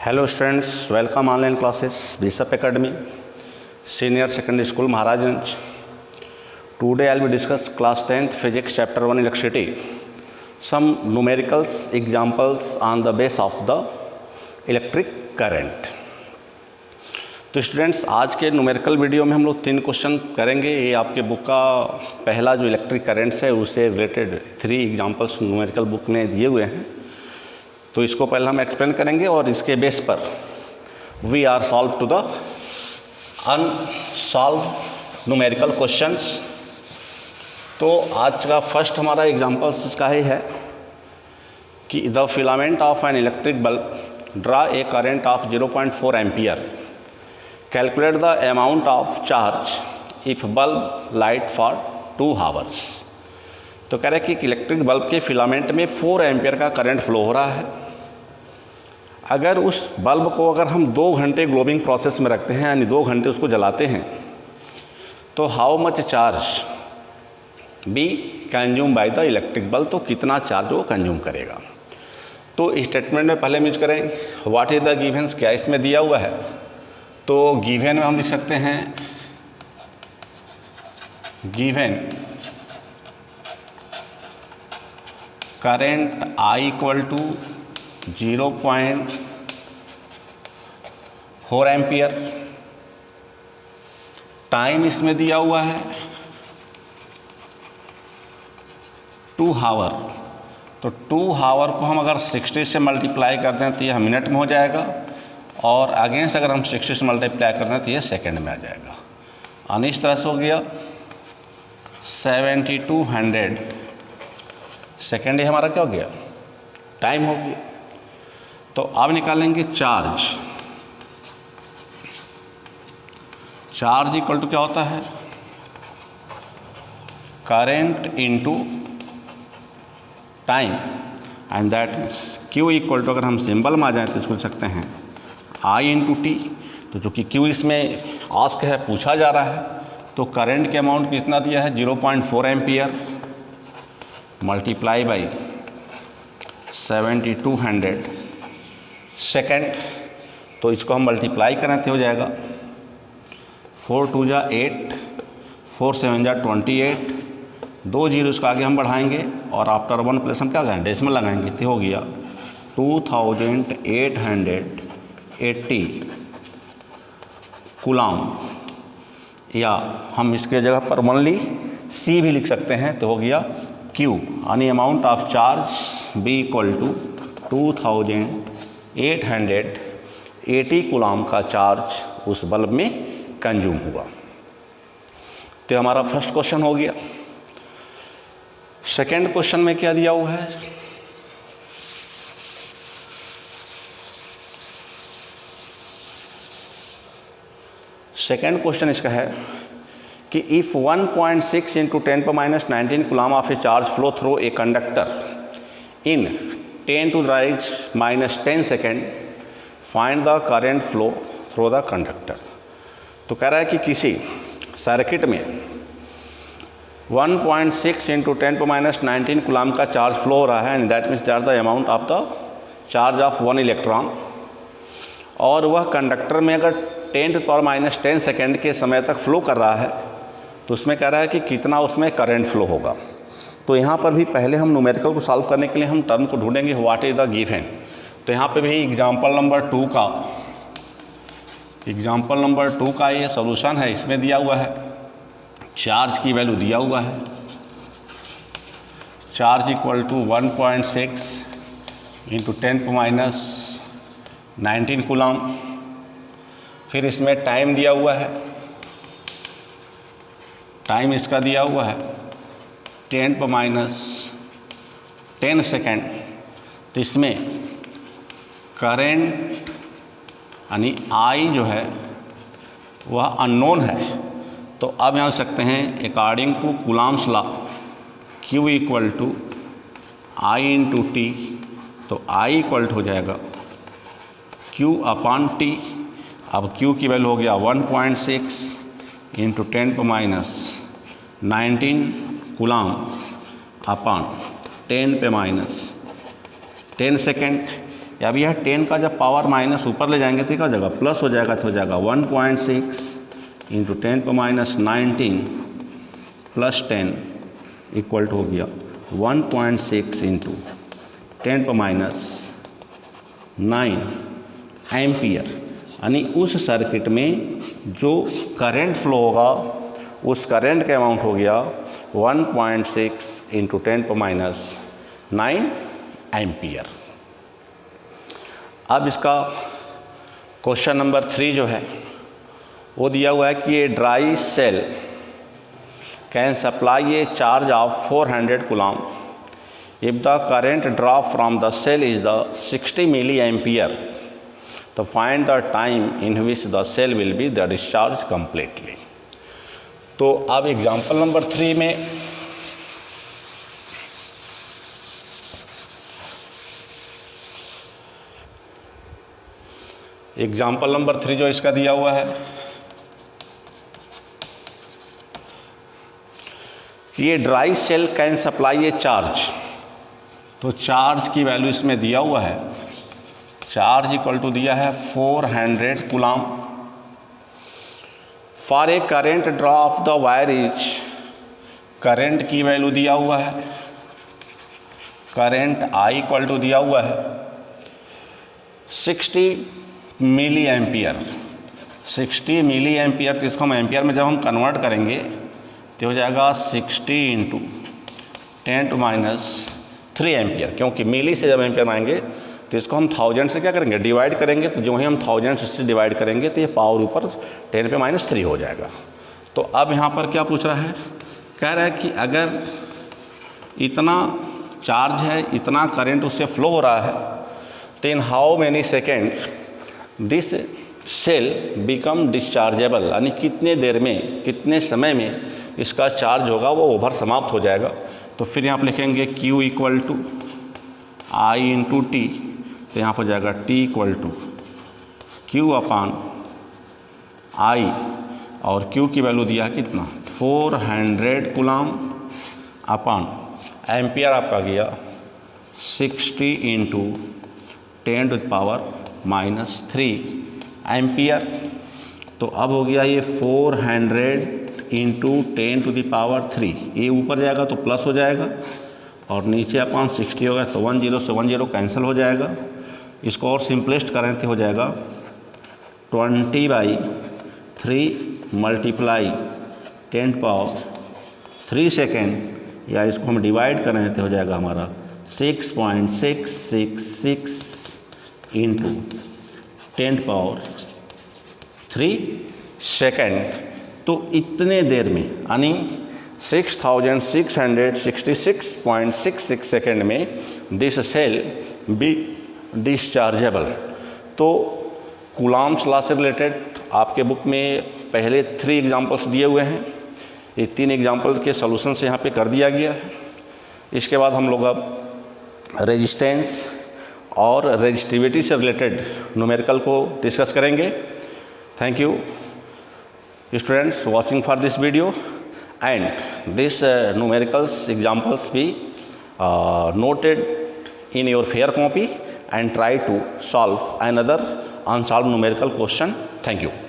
Hello students, welcome online classes Bishop Academy senior secondary school Maharajganj. Today I will discuss class 10th physics chapter 1 electricity, some numericals examples on the base of the electric current. तो students, आज के numerical video में हम लोग 3 question करेंगे। ये आपके book का पहला जो इलेक्ट्रिक करंट्स है उससे रिलेटेड 3 एग्जांपल्स न्यूमेरिकल बुक में दिए हुए हैं। तो इसको पहले हम एक्सप्लेन करेंगे और इसके बेस पर we are solve to the unsolved numerical questions. तो आज का फर्स्ट हमारा एग्जांपल इसका ही है कि the filament of an electric bulb draw a current of 0.4 ampere, calculate the amount of charge if bulb light for 2 hours. तो कह रहे हैं कि इलेक्ट्रिक बल्ब के फिलामेंट में 4 एम्पियर का करंट फ्लो हो रहा है। अगर उस बल्ब को हम 2 घंटे ग्लोबिंग प्रोसेस में रखते हैं, यानी 2 घंटे उसको जलाते हैं, तो how much charge B consume by the electric bulb, तो कितना चार्ज वो कंज्यूम करेगा। तो स्टेटमेंट में पहले यूज करें व्हाट इज द गिवेंस, क्या इसमें दिया हुआ है। तो गिवन में हम लिख सकते हैं given current I equal to 0.4 ampere, time इसमें दिया हुआ है 2 आवर। तो 2 आवर को हम अगर 60 से मल्टीप्लाई कर दें तो यह मिनट में हो जाएगा, और अगेंस्ट अगर हम 60 से मल्टीप्लाई कर दें तो यह सेकेंड में आ जाएगा। और इस तरह से हो गया 7200 सेकेंड। ये हमारा क्या हो गया, टाइम हो गया। तो अब निकालेंगे चार्ज। चार्ज इक्वल टू क्या होता है, current into time, and that means Q equal to, अगर हम सिंबल में आ जाए तो इसको लिख सकते हैं I इंटू टी। तो जो कि Q इसमें आस्क है, पूछा जा रहा है, तो करंट के अमाउंट कितना दिया है 0.4 एम्पियर मल्टीप्लाई बाई 7200 सेकेंड। तो इसको हम मल्टीप्लाई करें तो हो जाएगा 4 2 जा 8, 4 7 जा 28, 2 जीरो इसको आगे हम बढ़ाएंगे और आफ्टर 1 प्लस हम क्या लगाएंगे, डेसिमल लगाएंगे, तो हो गया 2880 कूलम, या हम इसके जगह पर ओनली C भी लिख सकते हैं। तो हो गया Q यानी amount of charge B equal to 2880 coulomb का चार्ज उस बल्ब में कंज्यूम हुआ। तो हमारा फर्स्ट क्वेश्चन हो गया। सेकेंड क्वेश्चन में क्या दिया हुआ है, सेकेंड क्वेश्चन इसका है कि if 1.6 into 10⁻19 coulomb of a charge flow through a conductor in 10 to the raise -10 second, find the current flow through the conductor. तो कह रहा है कि किसी सर्किट में 1.6 इंटू 10⁻19 कूलम का चार्ज फ्लो हो रहा है, and that means that the amount of the charge of 1 electron, और वह कंडक्टर में अगर 10⁻10 सेकेंड के समय तक फ्लो कर रहा है, तो उसमें कह रहा है कि कितना उसमें करंट फ्लो होगा। तो यहाँ पर भी पहले हम न्यूमेरिकल को सॉल्व करने के लिए हम टर्म को ढूंढेंगे व्हाट इज द गिवन। तो यहाँ पे भी एग्जांपल नंबर 2 का ये सॉल्यूशन है। इसमें दिया हुआ है चार्ज की वैल्यू दिया हुआ है, charge equal to 1.6 into 10⁻19 coulomb. फिर इसमें टाइम दिया हुआ है, टाइम इसका दिया हुआ है 10⁻10 सेकेंड। तो इसमें करंट यानी I जो है वह अननोन है। तो अब यहाँ सकते हैं according to Coulomb's law Q equal to I into T. तो I इक्वल हो जाएगा Q अपॉन टी। अब Q की वैल्यू हो गया 1.6 इंटू 10⁻19 कूलम अपॉन 10⁻10 सेकेंड। अब यह 10 का जब पावर माइनस ऊपर ले जाएंगे तो क्या हो जाएगा, प्लस हो जाएगा, तो हो जाएगा 1.6 इंटू 10 पर माइनस 19 प्लस 10 इक्वल टू हो गया 1.6 इंटू 10 पर माइनस 9 एम्पियर। यानी उस सर्किट में जो करंट फ्लो होगा उस करंट का अमाउंट हो गया 1.6 इंटू 10 पर माइनस 9 एम्पियर। अब इसका क्वेश्चन नंबर 3 जो है वो दिया हुआ है कि a dry cell can supply a charge of 400 coulomb if the current drop from the cell is the 60 milliampere, तो find the time in which the cell will be the discharge completely. तो अब example number 3 में example number 3 जो इसका दिया हुआ है कि ये dry cell can supply a charge, तो चार्ज की वैल्यू इसमें दिया हुआ है, चार्ज इक्वल टू दिया है 400 coulomb for a current draw of the wire is, current की वैल्यू दिया हुआ है, करेंट आई इक्वल टू दिया हुआ है 60 मिली एम्पियर, 60 मिली एम्पियर। तो इसको हम एम्पियर में जब हम कन्वर्ट करेंगे तो हो जाएगा 60 इंटू 10 टू माइनस 3 एम्पियर, क्योंकि मिली से जब एम्पियर आएंगे तो इसको हम 1000 से क्या करेंगे, डिवाइड करेंगे। तो जो ही हम 1000 से डिवाइड करेंगे तो ये पावर ऊपर 10 पे माइनस 3 हो जाएगा। तो अब यहाँ पर क्या पूछ रहा है, कह रहा है कि अगर इतना चार्ज है, इतना करंट उससे फ्लो हो रहा है, तो in how many second this cell become dischargeable, यानी कितने देर में, कितने समय में इसका चार्ज होगा वो ओवर समाप्त हो जाएगा। तो फिर यहाँ पर लिखेंगे Q equal to I into T, तो यहाँ पर जाएगा T equal to Q upon I, और Q की वैल्यू दिया है कितना 400 कूलम अपान एम्पियर आपका गया 60 into 10 to the power minus 3 ampere. तो अब हो गया ये 400 इंटू 10 टू द पावर 3, ये ऊपर जाएगा तो प्लस हो जाएगा और नीचे अपान 60 होगा, तो 10 से 10 कैंसिल हो जाएगा। इसको और सिंपलेस्ट करें तो हो जाएगा 20/3 मल्टीप्लाई 10 पावर 3 सेकेंड, या इसको हम डिवाइड करें तो हो जाएगा हमारा 6.666 इंटू 10 पावर 3 सेकेंड। तो इतने देर में, यानी 6666.66 सेकेंड में दिस सेल बी डिस्चार्जेबल। तो कूलम्स लॉ से रिलेटेड आपके बुक में पहले 3 एग्जांपल्स दिए हुए हैं, ये 3 एग्जांपल्स के सॉल्यूशंस यहाँ पे कर दिया गया है। इसके बाद हम लोग अब रेजिस्टेंस और रेजिस्टिविटी से रिलेटेड न्यूमेरिकल को डिस्कस करेंगे। Thank you students watching for this video, and this numericals examples be noted in your fair copy and try to solve another unsolved numerical question. Thank you.